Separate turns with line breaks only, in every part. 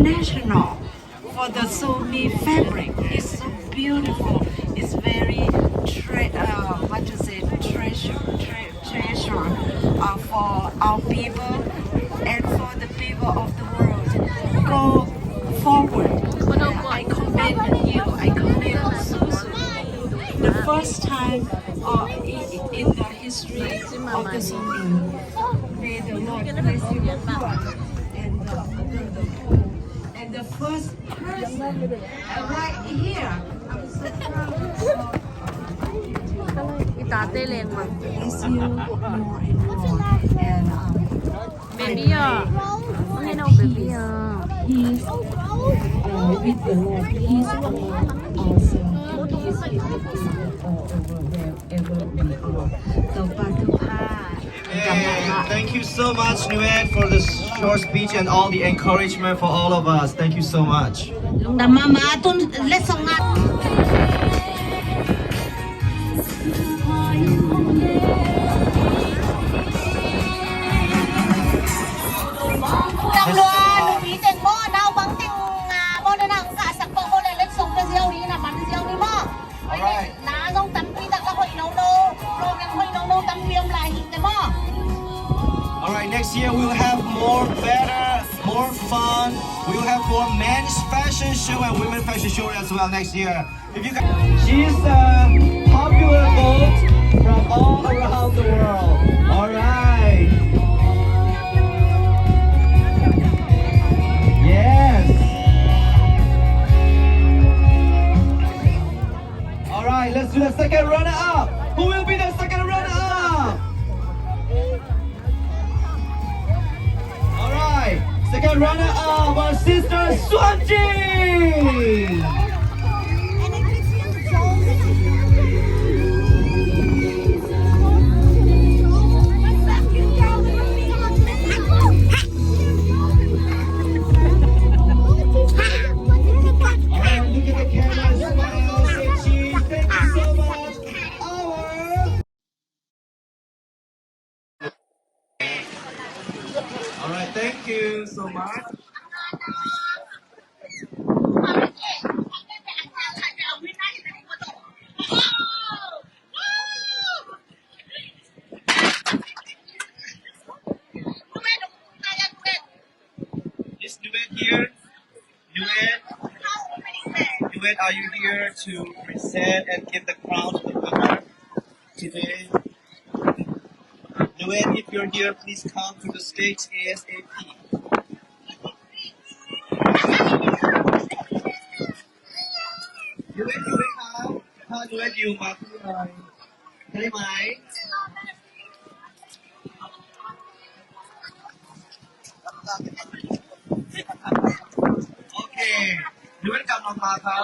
international for the Zomi fabric. It's so beautiful. It's very treasure for our people and for the people of the world. Go forward. I commend you. I commend Susu. The first time in the history of the Zomi. May the Lord bless you and the first person right here. I'm so proud of bless you more and more. And
Baby
I
no
pray
baby
peace with the Lord. Peace over ourselves. Peace with the people all over wherever we are. ต่อไปทุกท่า
Thank you so much, Nguyen, for the short speech and all the encouragement for all of us. Thank you so much.
Mama tun lesson nga Đang loa đi tiền mò nào bằng tiền mò đây nào cả sạc bông mò này lên sống cái rượu đi là bắn rượu đi mò. Ná dòng tắm pi tặng các hội nấu nô, rồi em hội nấu nô tắm piêm lại hình cái mò.
Alright, next year we will have more better, more fun. We will have more men's fashion show and women's fashion show as well next year. If you guys, she's a popular boat from all around the world. Alright. Yes. Alright, let's do the second runner-up. Who will be the second runner-up? Alright, second runner-up, our sister Zomi. Alright, thank you so much. Is Nguyen here? Nguyen, are you here to present and give the crown to the winner today? Nguyen, if you're here, please come to the stage ASAP. Nguyen ครับถ้าNguyenอยู่มาที่ไหนได้ไหมโอเคNguyenกำลังมาครับ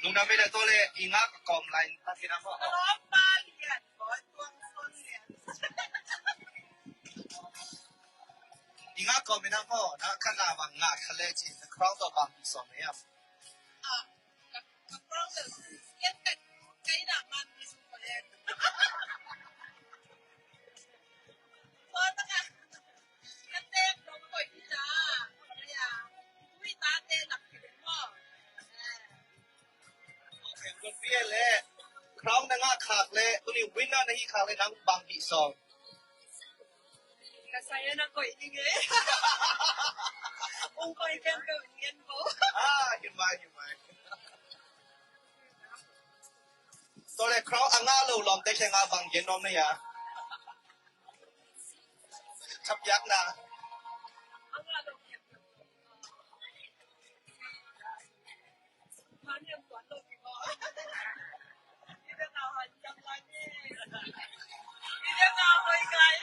Nung namin na tole ingak kom lain takin ako. Ingak kom ina ko na kana bang nga kaleji the crowd of bang so me up. Good feel le. Crown na nga khak le. Tuni winner na hi khak le nang bangki song.
Kasaya na ko ini ge. Ung ko ikan ko ingin ko.
Himay. So le crown anga lo lom te nga bang yen nom na ya. Chap yak na.
Ang lalo niya. Hani ang tuwan lo ko. Hindi na hanjang lagi. Hindi na ako ikay.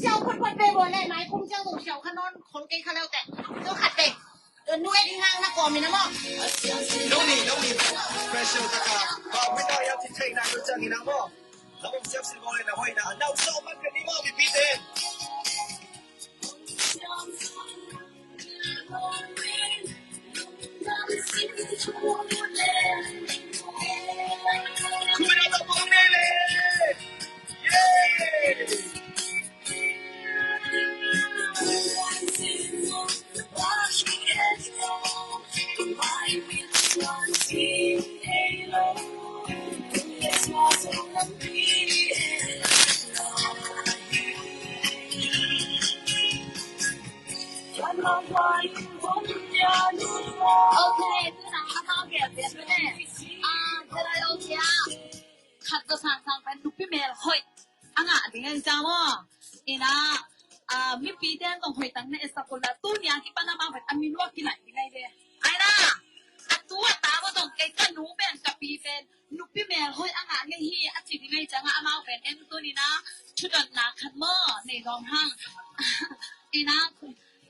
笑坤坤被我嘞，买公交都小看到คน给看了的，都看的，นู่นที่ห้างนักก่อนมีนะมั้ง
No need. Special taka. But we don't have to take na ko chang ina mo. Lamo siap sin mo le na hoy na. Now so man ka ni mo bibitin. Kumina ka po nele. Yay!
OK，这两个汤给别人嘞，这个 OK 啊，ขัดก็สั่งเป็นลูกพี่เมย์หอยถึงไงจ้าวอีน่ะมีปีเดียนต้องหอยตั้งในสกุลละตู้เนี่ยที่ปนมาเป็นมีลวกที่ไหนเลยไอ้น่ะตัวตาว่าต้องเกิดกันหนูเป็นกับปีเป็นลูกพี่เมย์หอยเนี่ยฮีจิตที่ไงจังมาเป็นเอ็นตัวนี้นะชุดหนาคัดเมื่อในรองห้างอีน่ะ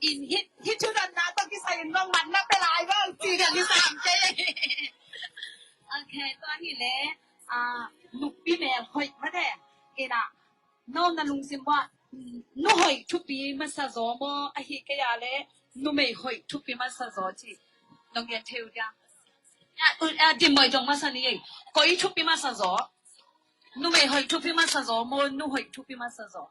อินฮิตชุดหนาต้องที่ใส่รองมันน่าเป็นไรบ้างจีกันที่สามเจ๊โอเคตัวนี้เลยลูกพี่แม่หอยมาได้เอ็น่ะน้องนั่นลุงซิมว่านูหอยทุกปีมาสะสมอ่ะฮิกยาเลยนูไม่หอยทุกปีมาสะสมจีน้องเรียนเที่ยวจ้ะดิมวยจงมาสนี่ก็อีทุกปีมาสะสมนูไม่หอยทุกปีมาสะสมนูหอยทุกปีมาสะสม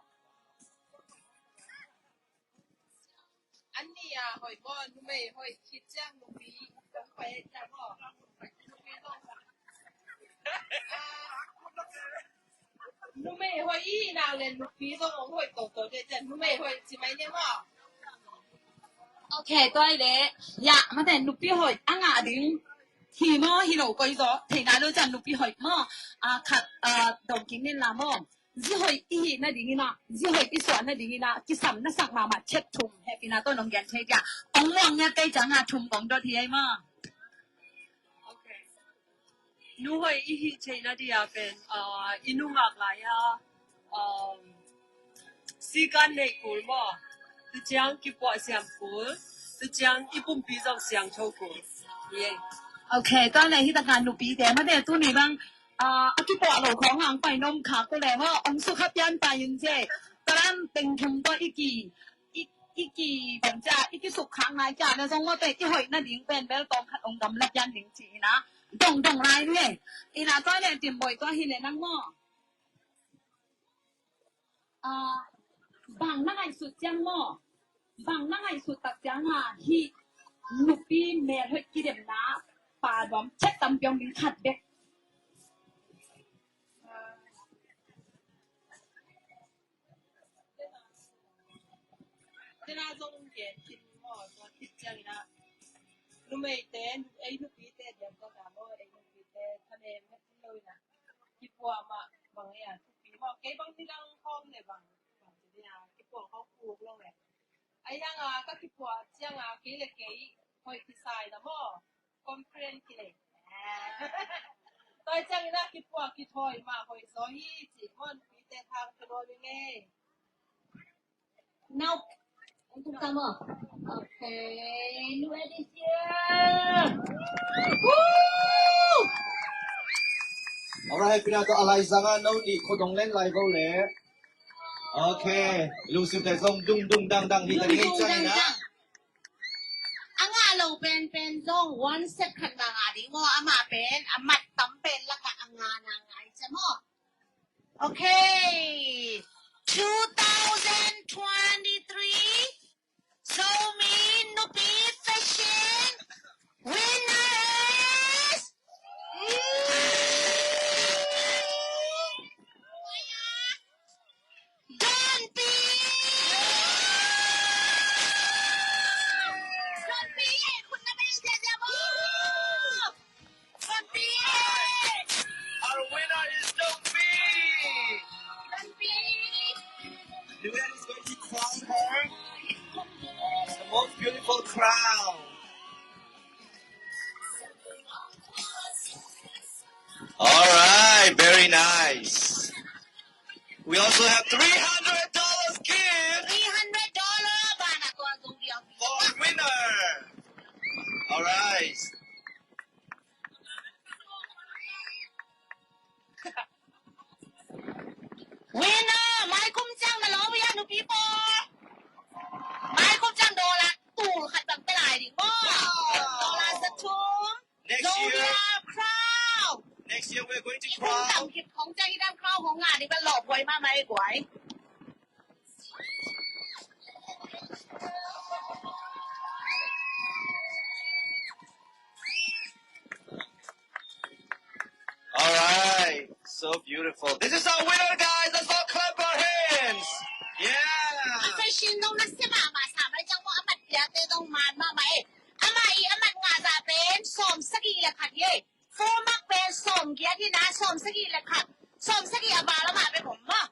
อันนี้หอยบอลไม่หอยคิดจ้างลูกปีต้องไปจ้างพ่อลูกปีต้องนูไม่หอยอีนาเลยลูกปีต้องหอยโตๆเดี๋ยวจะนูไม่หอยใช่ไหมเนี่ยพ่อ
โอเคตัวนี้อย่ามาแต่ลูกพี่หอยดึงทีมอฮีโร่ก็อีกต่อทีนั้นเราจะลูกพี่หอยมอขัดดอกกินนี่ละมอจีหอยอีน่ะดิ้งนะจีหอยอีส่วนน่ะดิ้งนะกิสามน่ะสักมาเช็ดทุ่มแฮปปี้นะตัวน้องแกนเช็ดจ้ะองค์วงเนี่ยใกล้จะทุ่มของตัวที่ไอ้มอ
โอเคนูหอยอีใช่นะที่เป็นอินุงักหลาย时間嚟過嘛，就將結果上過，就將一般比較上超過，耶。
โอเคตอนนี้ที่ตะการลูกปีแต่มาแต่ตัวนี้บางที่ปอดหลของหางไปนมขาก็แล้วว่าองสุขยันไปยังเจตอนนั้นเป็นคำตัวอีกี่แบบจ้าอีกี่สุขขังนายจ้าแล้วทรงว่าแต่ที่หอยน่ะดิ้งเป็นแบบตองขัดองดำรับยันดิ้งจีนะตรงไรเนี่ยอีน่าตอนนี้ติ่มบ่อยตัวหินเลยนั่งหม้อบางนั่งไอสุดจังหม้อบางนั่งไอสุดตักจังฮีลูกปีเมย์เฮกิเดมนะป่าดอมเช็ดตำเปียงบินขัดเด็ก
ที่น่าจงเกียรติหม้อตัวคิดจังนะรู้ไหมเต้นไอ้ลูกปีเต้เดี๋ยวก็ถามว่าไอ้ลูกปีเต้ทะเลไม่เลยนะคิดว่ามาบางอย่างทุกปีหม้อเก็บบางที่ดังคอมเลยบางทีนะคิดว่าเขาปลูกลงเลยไอ้ยังก็คิดว่าจังกี่เล็กกี่คอยที่ใส่นะหม้อคอมเพลนกี่เล็กตัวจังนะคิดว่าคิดถอยมาคอยซอยจีมันปีเต้ทางกระโดดยังไง
เน่าทุกคำ Okay, ready here. Woo!
Alright, pinato alay zanga no ni kodong len lai go le. Okay, Lucy te zong dung dung dang dang hi ta ngay chan na.
Ang alaw pen zong one second na nga di mo ama pen amat tampen lang ka ang nga na nga isa mo. Okay, 2023 Zomi Nupi Fishing winners. Don't beคุณน่ะไม่ได้เสียบ่Don't be
Our winner is Zomi.
Don't be
The winner is going to crown her the most beautiful crown. Alright, very nice. We also have $300 gift
$300 ba na to ang iyang
for winner. Alright.
Winner ไม้คุ้มจังมาล้อไปยังหนูพี่ปอไม้คุ้มจังโดละตู่ขัดแบบไปหลายดิบ่โดละสะทุ่ม
Next
โด
year,
ละคราว
next year we're going to
ที่คุณต่ำ
crown.
คิดของใจที่ด้านคราวของงานนี่เป็นหลอกไว้มาไหมกวย
Alright, so beautiful. This is our winner, guys. Let's all clap our hands. Yeah.
ไปชินตรงนั้นใช่ป่ะมาสามอะไรจังว่าอามัดเดียเตต้องมาไหมอามาอีอามัดงาจะเป็นสมสกีเลยค่ะเย่โฟมักเป็นสมเกียที่นะสมสกีเลยค่ะสมสกีอาบาแล้วมาเป็นผมมั้ง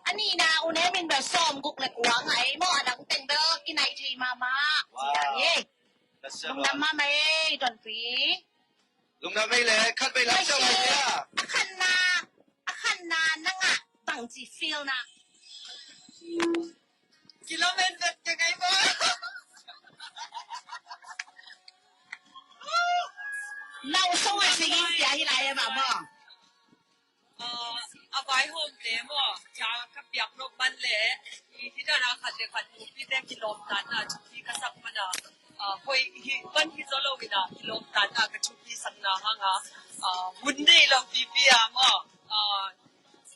อันนี้นะอุเนมินแบบสมกุกเล็กหัวไงมั่วดังเต็งเบลกินไอทีมาอย่างเย่
That's
ลงน้ำมาไหมดอนฟี
Lung na may le, cut may
ไม่
lang
ใช่
siya niya.
อาคันนานั่งอ่ะบังจีฟิลนะ
Kilometer ka kay mo.
เราส่งอ่ะสิ่งที่ที่ไรอ่ะบ้า
阿擺好唔掂喎，就吸入六蚊咧，而且都有近住近乎啲咧見落蛋啊，出啲嘅10蚊啊，去揾去咗路邊啊，見落蛋啊，嘅出啲神啊嚇啊，換啲落 BB 啊麼，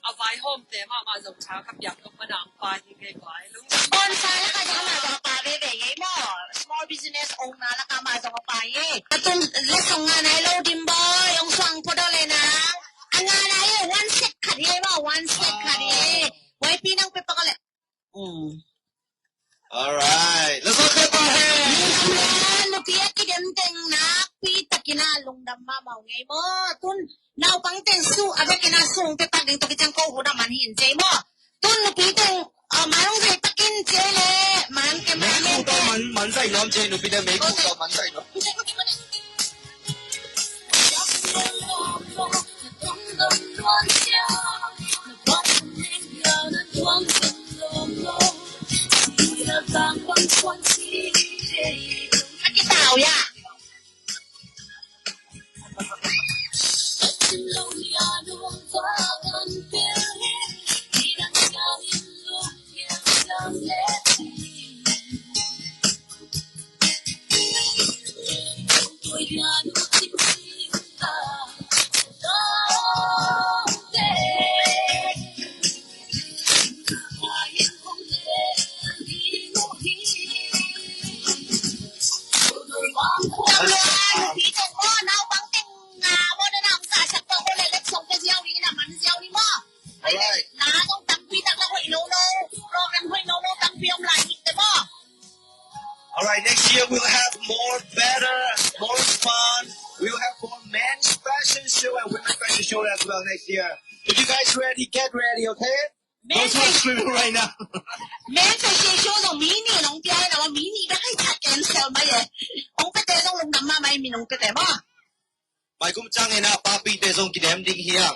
阿擺好唔掂啊嘛，就炒吸入六蚊啊，擺啲嘅擺，咁
บอนไซแล้วก็จะมาจากป่าเบ๋ๆมั้ง small business owner แล้วก็มาจากป่าเย่ตุนเล็กส่งงานให้เราดิมบอยองสว่างพอดเลยนะงานอะไร one set ขัดเย่มั้ง one set ขัดเย่ไว้ปีนั่งไปปะกันเลย
Alright, let's all clap our hands.
ลูกพี่ที่เดินเต็งนะพี่ตะกินาลงดำมาเมาไงมั้งตุนนาวปังเต็งสู้อะไรกินาส่งไปปักเองตะกิจังโก้หัวดำมันเห็นใจมั้งตุนลูกพี่เต็งมาลงใจตะกินเจเลยมันแกมันเล่น
美股都滿曬攞借，你邊啲美股都滿曬攞。
กี่เต่าย่ะพี่เจ้าพ่อนาวบังเต็งโมเดลนำสาชักเตอร์โมเลเล็กส่งไปเที่ยวนี้นะมันเที่ยวนี้มั้งน้าต้องตั้งปีตั้งแล้วหอยโนโนโปรแกรมหอยโนโนตั้งเพียมหลายอีกแต่มั้ง
Alright, next year we'll have more better, more fun. We'll have more men's fashion show and women's fashion show as well next year. If you guys ready, get ready, okay? Don't start screaming right now.
แม้จะเชียร์โชว์ตรงมินิน้องพี่ไอ้นะว่ามินิได้ทักแกนเซลมาเย่องไปเตะต้องลงดำมาไหมมีน้องไปเตะมั้ง
Mai kum chang ina papi te song kidem ding hiang.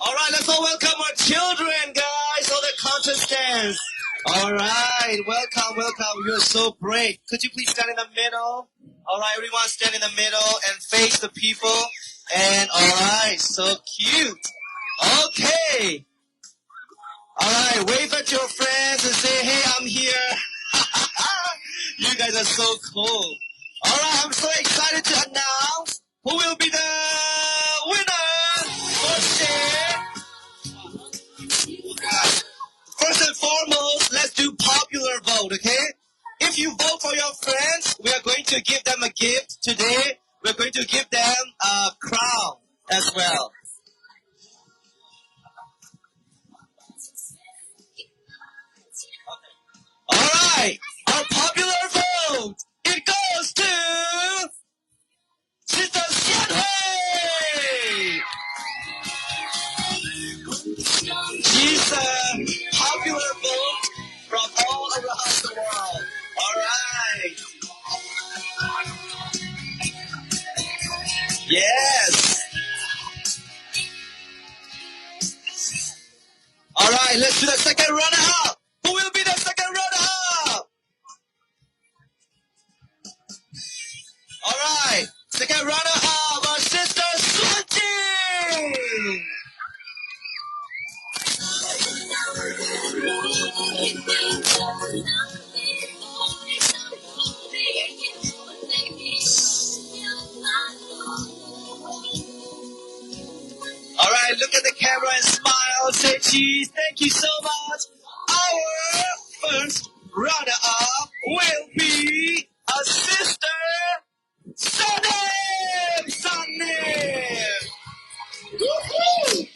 All right, let's all welcome our children, guys, all the contestants. All right, welcome. You're so brave. Could you please stand in the middle? All right, everyone stand in the middle and face the people. And all right, so cute. Okay. All right, wave at your friends and say, hey, I'm here. You guys are so cool. All right, I'm so excited to announce who will be the winner for share. First and foremost, let's do popular vote, okay? If you vote for your friends, we are going to give them a gift today. We're going to give them a crown as well. All right, our popular vote, it goes to Sister Xianhui. She's a popular vote from all around the world. All right. Yes. All right, let's do the second runner-up. Who will be the second runner-up? All right, second runner-up, our sister Suji. All right, look at the camera and smile. Say cheese. Thank you so much. Our first runner-up will be a sister, Sunny. Woohoo!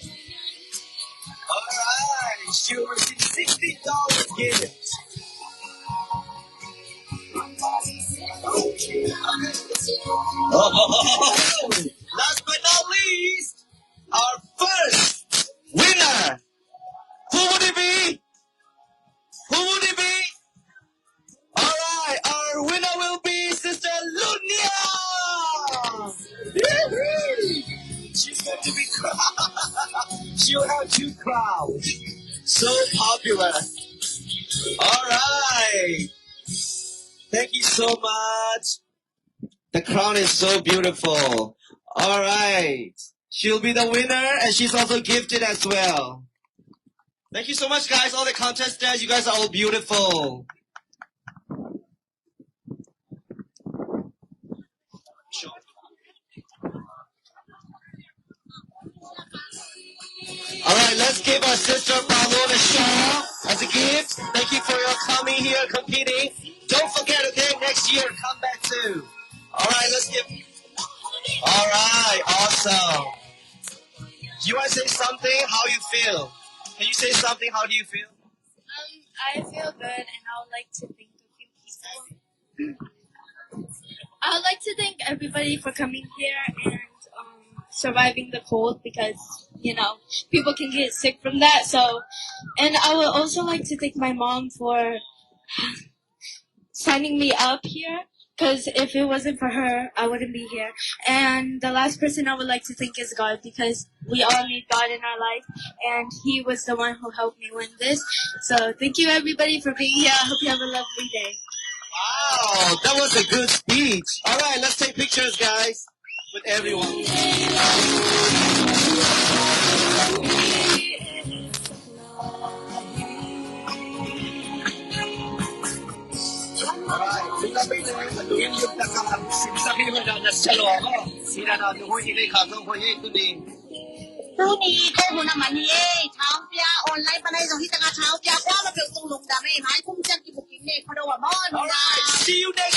All right, she will receive $60 gift. Oh, last but not least, our first winner. Who would it be? Who would it be? All right, our winner will be Sister Lunia. She's going to be crowned. She'll have 2 crowns. So popular. All right. Thank you so much. The crown is so beautiful. All right. She'll be the winner, and she's also gifted as well. Thank you so much, guys. All the contestants, you guys are all beautiful. All right, let's give our sister Paloma a shout as a gift. Thank you for your coming here, competing. Don't forget, okay, next year, come back too. All right, let's give... All right, awesome. Do you want to say something? How you feel? Can you say something? How do you feel?
I feel good, and I would like to thank a few people. I would like to thank everybody for coming here and surviving the cold, because people can get sick from that. So, and I would also like to thank my mom for signing me up here, because if it wasn't for her, I wouldn't be here. And the last person I would like to thank is God, because we all need God in our life, and He was the one who helped me win this. So thank you, everybody, for being here. I hope you have a lovely day.
Wow, that was a good speech. All right, let's take pictures, guys, with everyone.
Thứ đi cô muốn làm gì ấy, cháo bia online bên đây giống như cái cháo bia quá mà biểu tung lùng đam mê, mai cũng chẳng kịp một kính này, có đâu mà bon.
See you next